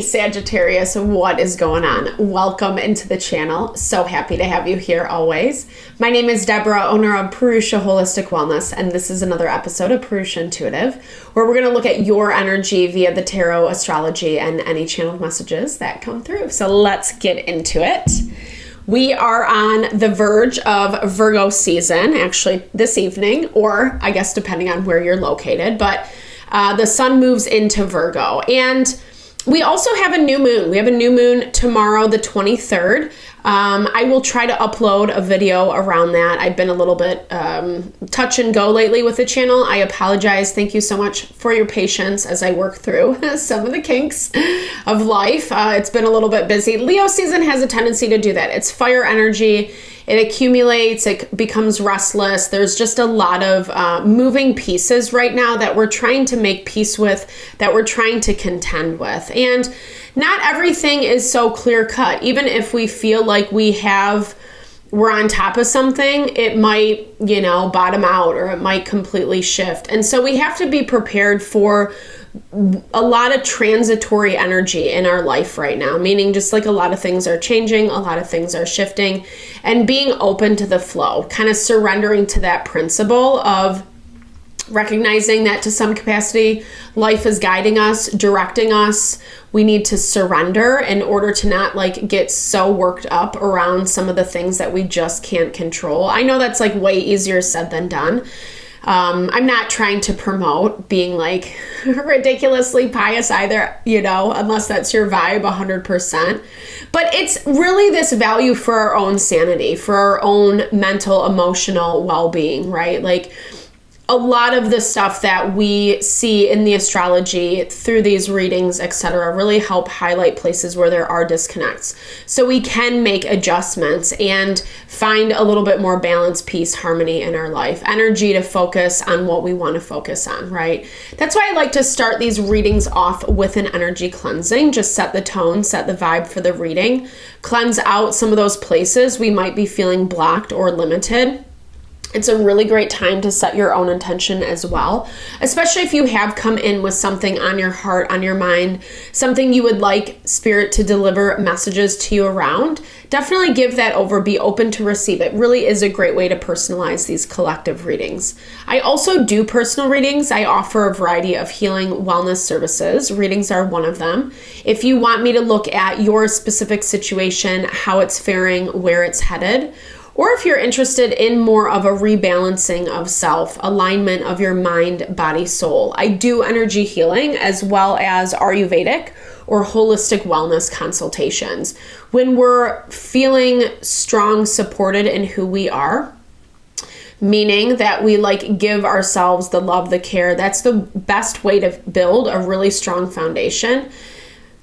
Sagittarius, what is going on? Welcome into the channel. So happy to have you here always. My name is Deborah, owner of Purusha Holistic Wellness, and this is another episode of Purusha Intuitive, where we're going to look at your energy via the tarot, astrology, and any channeled messages that come through. So let's get into it. We are on the verge of Virgo season, actually this evening, or I guess depending on where you're located, but the sun moves into Virgo. And we also have a new moon. We have a new moon tomorrow, the 23rd. I will try to upload a video around that. I've been a little bit touch and go lately with the channel. I apologize. Thank you so much for your patience as I work through some of the kinks of life. It's been a little bit busy. Leo season has a tendency to do that. It's fire energy. It accumulates, it becomes restless. There's just a lot of moving pieces right now that we're trying to make peace with, that we're trying to contend with. And not everything is so clear cut. Even if we feel like we're on top of something, it might, bottom out, or it might completely shift. And so we have to be prepared for a lot of transitory energy in our life right now, meaning just like a lot of things are changing, a lot of things are shifting, and being open to the flow, kind of surrendering to that principle of recognizing that to some capacity, life is guiding us, directing us. We need to surrender in order to not get so worked up around some of the things that we just can't control. I know that's way easier said than done. I'm not trying to promote being ridiculously pious either, unless that's your vibe 100%. But it's really this value for our own sanity, for our own mental, emotional well-being, right? A lot of the stuff that we see in the astrology through these readings, etc., really help highlight places where there are disconnects. So we can make adjustments and find a little bit more balance, peace, harmony in our life, energy to focus on what we want to focus on, right? That's why I like to start these readings off with an energy cleansing. Just set the tone, set the vibe for the reading, cleanse out some of those places we might be feeling blocked or limited. It's a really great time to set your own intention as well, especially if you have come in with something on your heart, on your mind, something you would like Spirit to deliver messages to you around. Definitely give that over, be open to receive. It really is a great way to personalize these collective readings. I also do personal readings. I offer a variety of healing wellness services. Readings are one of them. If you want me to look at your specific situation, how it's faring, where it's headed, or if you're interested in more of a rebalancing of self, alignment of your mind, body, soul, I do energy healing as well as Ayurvedic or holistic wellness consultations. When we're feeling strong, supported in who we are, meaning that we give ourselves the love, the care, that's the best way to build a really strong foundation.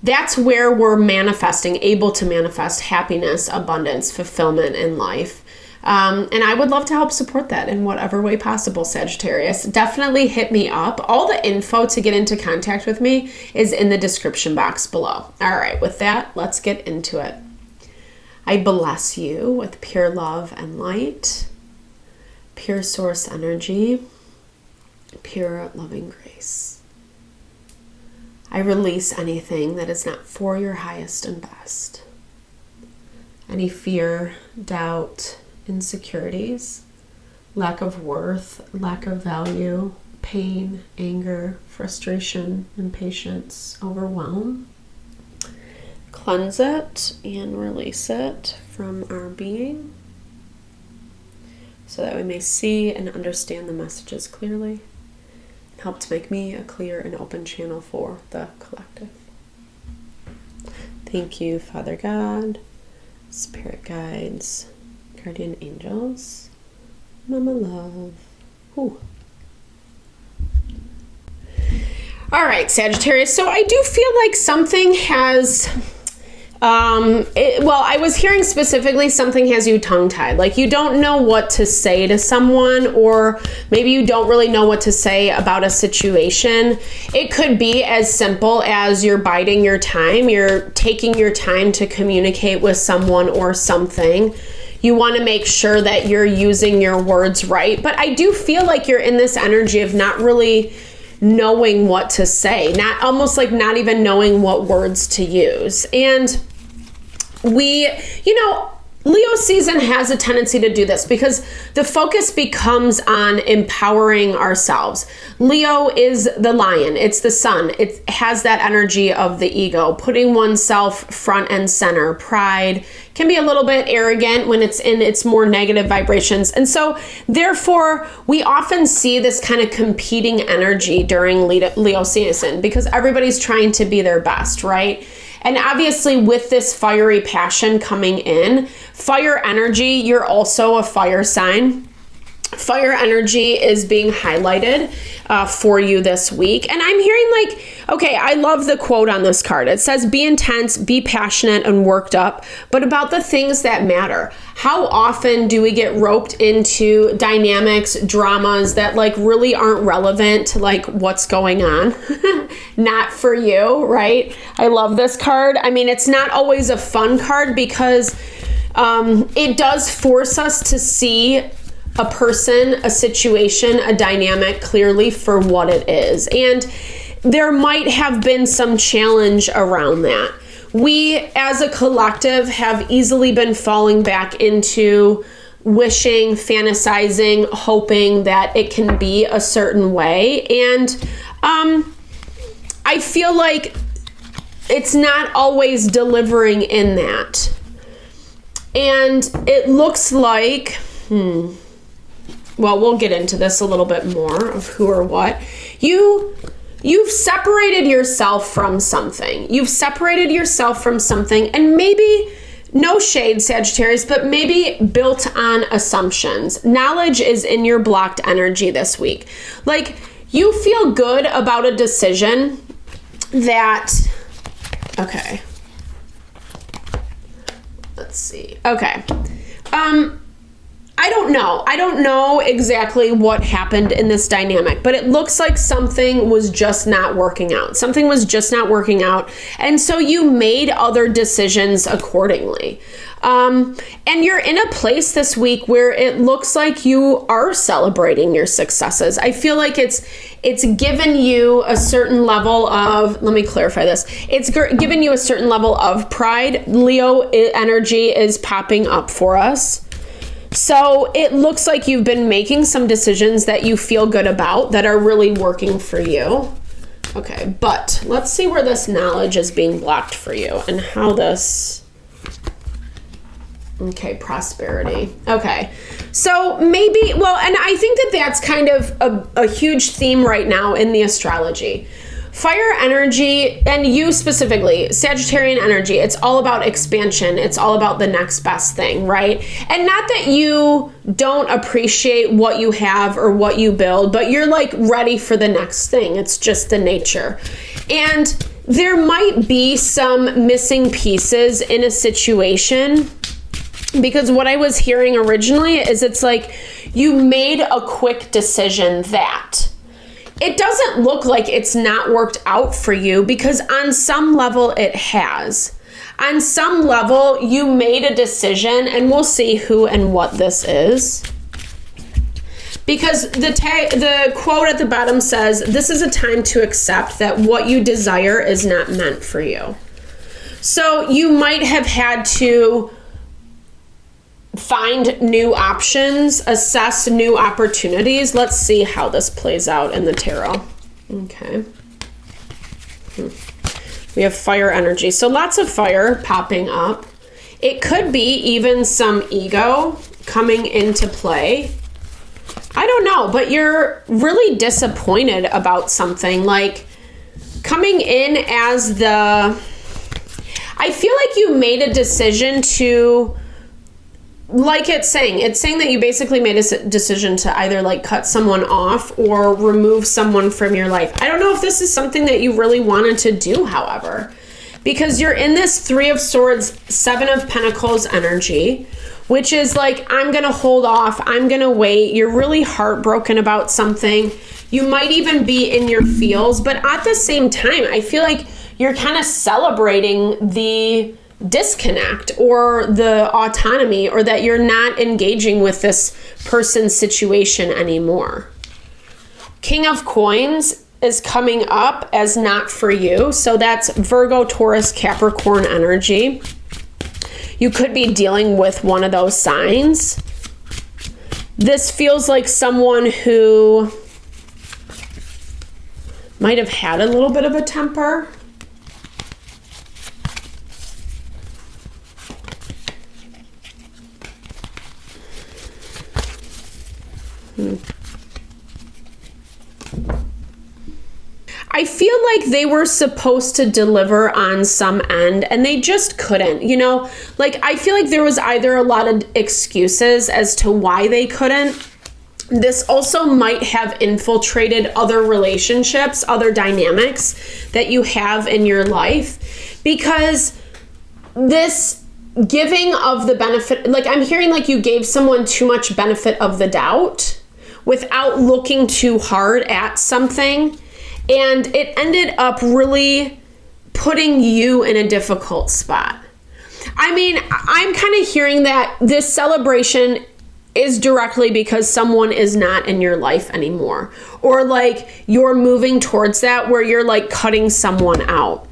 That's where we're able to manifest happiness, abundance, fulfillment in life. And I would love to help support that in whatever way possible, Sagittarius. Definitely hit me up. All the info to get into contact with me is in the description box below. All right, with that, let's get into it. I bless you with pure love and light, pure source energy, pure loving grace. I release anything that is not for your highest and best. Any fear, doubt, insecurities, lack of worth, lack of value, pain, anger, frustration, impatience, overwhelm. Cleanse it and release it from our being so that we may see and understand the messages clearly. Help to make me a clear and open channel for the collective. Thank you, Father God, Spirit guides, guardian angels, Mama Love. Ooh. All right, Sagittarius. So I do feel like something has I was hearing specifically something has you tongue-tied. You don't know what to say to someone, or maybe you don't really know what to say about a situation. It could be as simple as you're biding your time. You're taking your time to communicate with someone or something. You want to make sure that you're using your words right. But I do feel like you're in this energy of not really knowing what to say, almost like not even knowing what words to use. And Leo season has a tendency to do this because the focus becomes on empowering ourselves. Leo is the lion. It's the sun. It has that energy of the ego, putting oneself front and center. Pride can be a little bit arrogant when it's in its more negative vibrations. And so therefore, we often see this kind of competing energy during Leo season because everybody's trying to be their best, right? And obviously with this fiery passion coming in, fire energy, you're also a fire sign. Fire energy is being highlighted for you this week. And I'm hearing okay, I love the quote on this card. It says, be intense, be passionate and worked up, but about the things that matter. How often do we get roped into dynamics, dramas that really aren't relevant to what's going on? Not for you, right? I love this card. I mean, it's not always a fun card because it does force us to see a person, a situation, a dynamic clearly for what it is. And there might have been some challenge around that. We as a collective have easily been falling back into wishing, fantasizing, hoping that it can be a certain way. And I feel like it's not always delivering in that. And it looks like, well, we'll get into this a little bit more of who or what. You've separated yourself from something. You've separated yourself from something, and maybe, no shade, Sagittarius, but maybe built on assumptions. Knowledge is in your blocked energy this week. You feel good about a decision that, okay. Let's see. Okay. I don't know exactly what happened in this dynamic, but it looks like something was just not working out. Something was just not working out. And so you made other decisions accordingly. And you're in a place this week where it looks like you are celebrating your successes. I feel like it's given you a certain level of, let me clarify this. It's given you a certain level of pride. Leo energy is popping up for us. So it looks like you've been making some decisions that you feel good about that are really working for you. Okay, but let's see where this knowledge is being blocked for you and how this... Okay, prosperity. Okay, so maybe, well, and I think that's kind of a huge theme right now in the astrology. Fire energy, and you specifically, Sagittarian energy, it's all about expansion. It's all about the next best thing, right? And not that you don't appreciate what you have or what you build, but you're ready for the next thing. It's just the nature. And there might be some missing pieces in a situation, because what I was hearing originally is it's you made a quick decision that it doesn't look like it's not worked out for you, because on some level it has. On some level you made a decision, and we'll see who and what this is. Because the quote at the bottom says, this is a time to accept that what you desire is not meant for you. So you might have had to find new options, assess new opportunities. Let's see how this plays out in the tarot. Okay. We have fire energy. So lots of fire popping up. It could be even some ego coming into play. I don't know, but you're really disappointed about something. Coming in as the... I feel like you made a decision to... it's saying that you basically made a decision to either cut someone off or remove someone from your life. I don't know if this is something that you really wanted to do, however, because you're in this 3 of Swords, 7 of Pentacles energy, which is I'm going to hold off. I'm going to wait. You're really heartbroken about something. You might even be in your feels, but at the same time, I feel like you're kind of celebrating the disconnect or the autonomy, or that you're not engaging with this person's situation anymore. King of Coins is coming up as not for you. So that's Virgo, Taurus, Capricorn energy. You could be dealing with one of those signs. This feels like someone who might have had a little bit of a temper. I feel like they were supposed to deliver on some end and they just couldn't, you know, like I feel like there was either a lot of excuses as to why they couldn't. This also might have infiltrated other relationships, other dynamics that you have in your life, because this giving of the benefit, like I'm hearing like you gave someone too much benefit of the doubt without looking too hard at something. And it ended up really putting you in a difficult spot. I mean, I'm kind of hearing that this celebration is directly because someone is not in your life anymore. Or like you're moving towards that where you're like cutting someone out.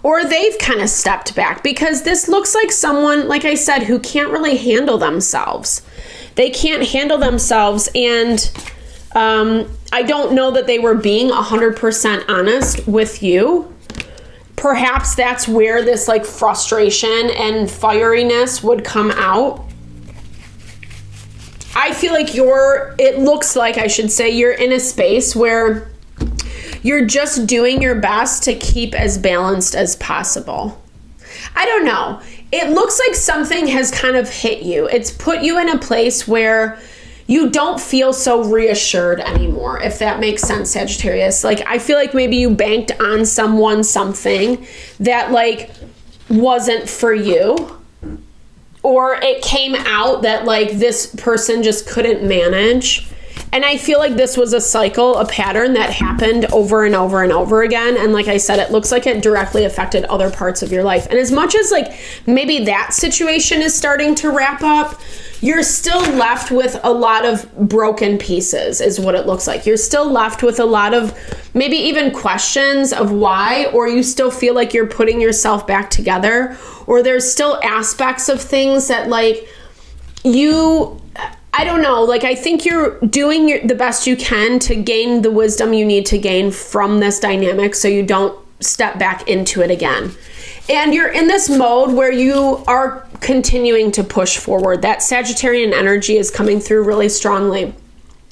Or they've kind of stepped back, because this looks like someone, like I said, who can't really handle themselves. They can't handle themselves, and I don't know that they were being 100% honest with you. Perhaps that's where this like frustration and fieriness would come out. I feel like it looks like, I should say, you're in a space where you're just doing your best to keep as balanced as possible. I don't know. It looks like something has kind of hit you. It's put you in a place where you don't feel so reassured anymore, if that makes sense, Sagittarius. Like, I feel like maybe you banked on someone something that like wasn't for you, or it came out that like this person just couldn't manage. And I feel like this was a cycle, a pattern that happened over and over and over again. And like I said, it looks like it directly affected other parts of your life. And as much as like maybe that situation is starting to wrap up, you're still left with a lot of broken pieces, is what it looks like. You're still left with a lot of maybe even questions of why, or you still feel like you're putting yourself back together, or there's still aspects of things that like I don't know, like I think you're doing the best you can to gain the wisdom you need to gain from this dynamic so you don't step back into it again. And you're in this mode where you are continuing to push forward. That Sagittarian energy is coming through really strongly,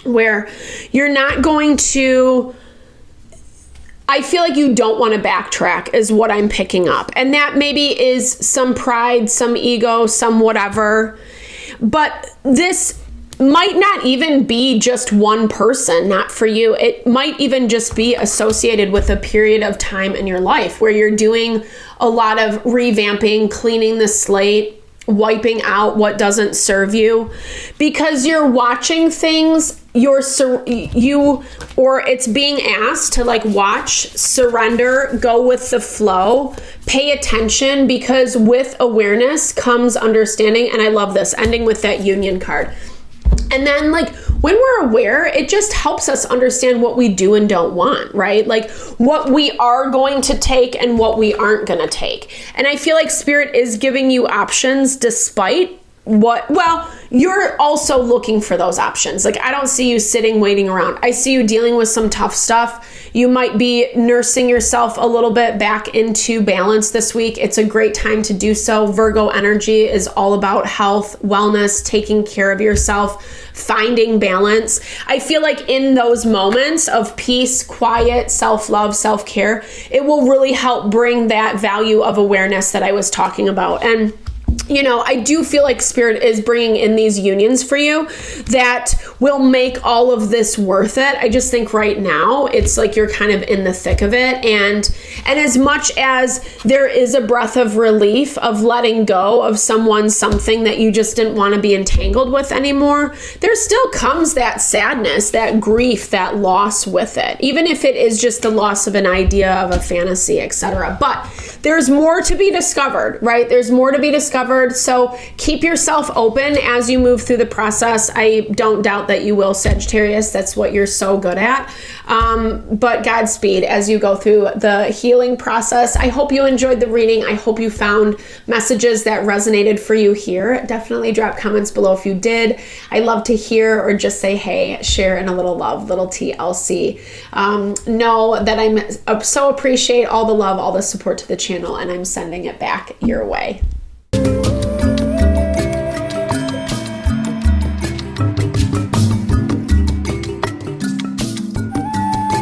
where you're not going to, I feel like you don't want to backtrack is what I'm picking up. And that maybe is some pride, some ego, some whatever. But this might not even be just one person, not for you. It might even just be associated with a period of time in your life where you're doing a lot of revamping, cleaning the slate, wiping out what doesn't serve you, because you're watching things, or it's being asked to like watch, surrender, go with the flow, pay attention, because with awareness comes understanding. And I love this, ending with that Union card. And then like when we're aware, it just helps us understand what we do and don't want, right? Like what we are going to take and what we aren't going to take. And I feel like Spirit is giving you options despite you're also looking for those options. Like I don't see you sitting, waiting around. I see you dealing with some tough stuff. You might be nursing yourself a little bit back into balance this week. It's a great time to do so. Virgo energy is all about health, wellness, taking care of yourself, finding balance. I feel like in those moments of peace, quiet, self-love, self-care, it will really help bring that value of awareness that I was talking about. And you know, I do feel like Spirit is bringing in these unions for you that will make all of this worth it. I just think right now it's like you're kind of in the thick of it. And as much as there is a breath of relief of letting go of someone, something that you just didn't want to be entangled with anymore, there still comes that sadness, that grief, that loss with it, even if it is just the loss of an idea, of a fantasy, etc. But there's more to be discovered, right? There's more to be discovered. So keep yourself open as you move through the process. I don't doubt that you will, Sagittarius. That's what you're so good at. But Godspeed as you go through the healing process. I hope you enjoyed the reading. I hope you found messages that resonated for you here. Definitely drop comments below if you did. I love to hear or just say, hey, share in a little love, little TLC. Know that I'm so appreciate all the love, all the support to the channel, and I'm sending it back your way.